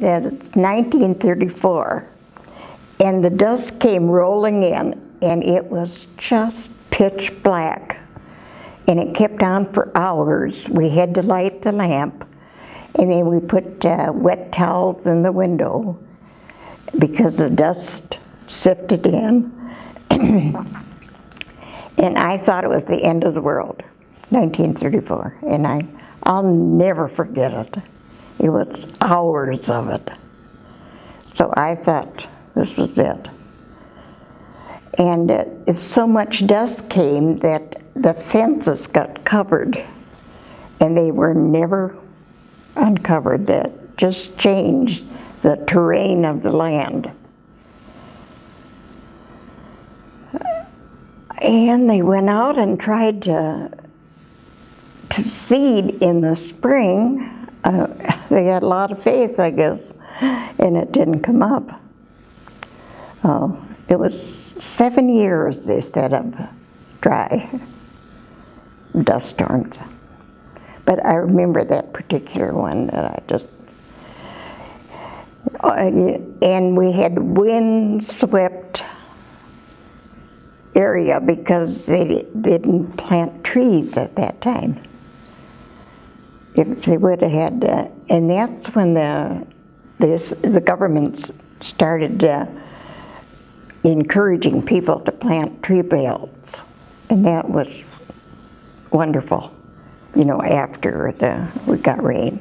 That's 1934. And the dust came rolling in, and it was just pitch black. And it kept on for hours. We had to light the lamp, and then we put wet towels in the window because the dust sifted in. And I thought it was the end of the world, 1934. And I'll never forget it. It was hours of it. So I thought this was it. And so much dust came that the fences got covered, and they were never uncovered. That just changed the terrain of the land. And they went out and tried to seed in the spring. They had a lot of faith, I guess, and it didn't come up. It was 7 years they said of dry dust storms. But I remember that particular one that I just, and we had wind-swept area because they didn't plant trees at that time. If they would have had, and that's when the government started encouraging people to plant tree belts, and that was wonderful, after we got rain.